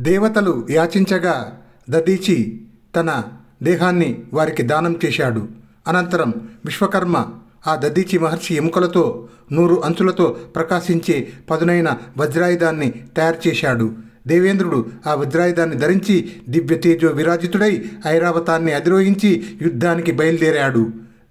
దేవతలు యాచించగా దధీచి తన దేహాన్ని వారికి దానం చేశాడు. అనంతరం విశ్వకర్మ ఆ దధీచి మహర్షి ఎముకలతో 100 అంచులతో ప్రకాశించే పదునైన వజ్రాయుధాన్ని తయారు చేశాడు. దేవేంద్రుడు ఆ వజ్రాయుధాన్ని ధరించి దివ్య తేజో విరాజితుడై ఐరావతాన్ని అధిరోహించి యుద్ధానికి బయలుదేరాడు.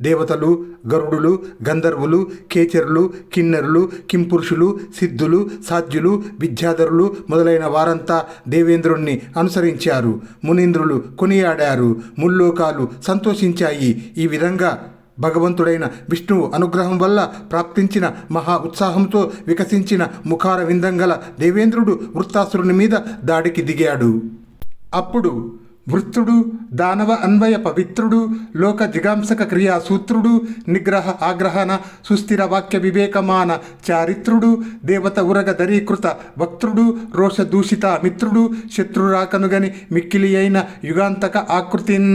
దేవతలు, గరుడులు, గంధర్వులు, కేచరులు, కిన్నెరులు, కింపురుషులు, సిద్ధులు, సాధ్యులు, విద్యాధరులు మొదలైన వారంతా దేవేంద్రుణ్ణి అనుసరించారు. మునీంద్రులు కొనియాడారు. ముల్లోకాలు సంతోషించాయి. ఈ విధంగా భగవంతుడైన విష్ణువు అనుగ్రహం వల్ల ప్రాప్తించిన మహా ఉత్సాహంతో వికసించిన ముఖార విందంగల దేవేంద్రుడు వృత్తాసురుని మీద దాడికి దిగాడు. అప్పుడు వృత్తుడు దానవ అన్వయ పవిత్రుడు లోక జిగాంసక క్రియా సూత్రుడు నిగ్రహ ఆగ్రహణ సుస్థిర వాక్య వివేకమాన చారిత్రుడు దేవత ఉరగ దరీకృత వక్త్రుడు రోష దూషిత మిత్రుడు శత్రురాకనుగని మిక్కిలి అయిన యుగాంతక ఆకృతిన్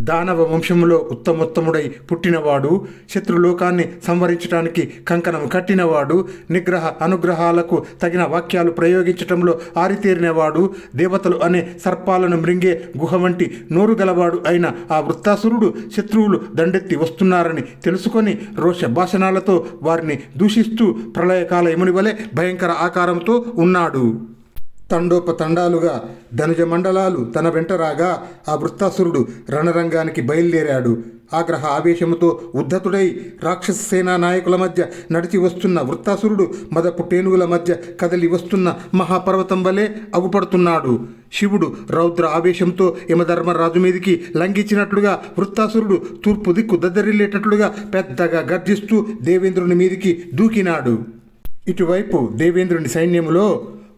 దానవ వంశములో ఉత్తమోత్తముడై పుట్టినవాడు, శత్రులోకాన్ని సంవరించడానికి కంకణం కట్టినవాడు, నిగ్రహ అనుగ్రహాలకు తగిన వాక్యాలు ప్రయోగించటంలో ఆరితేరినవాడు, దేవతలు అనే సర్పాలను మృంగే గుహ వంటి నోరు గలవాడు అయిన ఆ వృత్తాసురుడు శత్రువులు దండెత్తి వస్తున్నారని తెలుసుకొని రోష భాషణాలతో వారిని దూషిస్తూ ప్రళయకాల యముని వలె భయంకర ఆకారంతో ఉన్నాడు. తండోపతండాలుగా ధనుజ మండలాలు తన వెంట రాగా ఆ వృత్తాసురుడు రణరంగానికి బయలుదేరాడు. ఆగ్రహ ఆవేశముతో ఉద్ధతుడై రాక్షస సేనా నాయకుల మధ్య నడిచి వస్తున్న వృత్తాసురుడు మదపు టేనుగుల మధ్య కదలి వస్తున్న మహాపర్వతం వలె అగుపడుతున్నాడు. శివుడు రౌద్ర ఆవేశంతో యమధర్మరాజు మీదికి లంఘించినట్లుగా వృత్తాసురుడు తూర్పు దిక్కు దద్దరిల్లేటట్లుగా పెద్దగా గర్జిస్తూ దేవేంద్రుని మీదికి దూకినాడు. ఇటువైపు దేవేంద్రుని సైన్యములో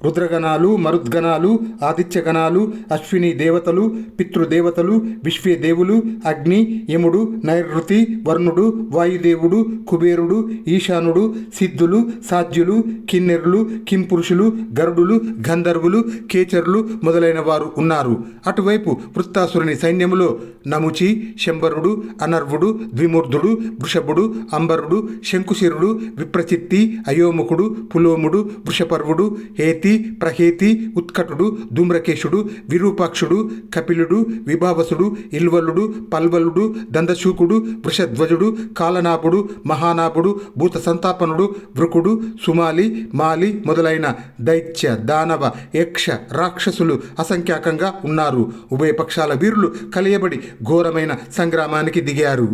రుద్రగణాలు, మరుద్గణాలు, ఆదిత్యగణాలు, అశ్విని దేవతలు, పితృదేవతలు, విశ్వేదేవులు, అగ్ని, యముడు, నైరుతి, వర్ణుడు, వాయుదేవుడు, కుబేరుడు, ఈశానుడు, సిద్ధులు, సాధ్యులు, కిన్నెరులు, కింపురుషులు, గరుడులు, గంధర్వులు, కేచరులు మొదలైన వారు ఉన్నారు. అటువైపు వృత్తాసురుని సైన్యములో నముచి, శంబరుడు, అనర్వుడు, ద్విమూర్ధుడు, వృషభుడు, అంబరుడు, శంకుశిరుడు, విప్రచిత్తి, అయోముఖుడు, పులోముడు, వృషపర్వుడు, హేతి, ప్రహేతి, ఉత్కటుడు, ధూమ్రకేశుడు, విరూపాక్షుడు, కపిలుడు, విభావసుడు, ఇల్వలుడు, పల్వలుడు, దందశూకుడు, వృషధ్వజుడు, కాలనాభుడు, మహానాభుడు, భూత సంతాపనుడు, వృకుడు, సుమాలి, మాలి మొదలైన దైత్య, దానవ, యక్ష, రాక్షసులు అసంఖ్యాకంగా ఉన్నారు. ఉభయ పక్షాల వీరులు కలియబడి ఘోరమైన సంగ్రామానికి దిగారు.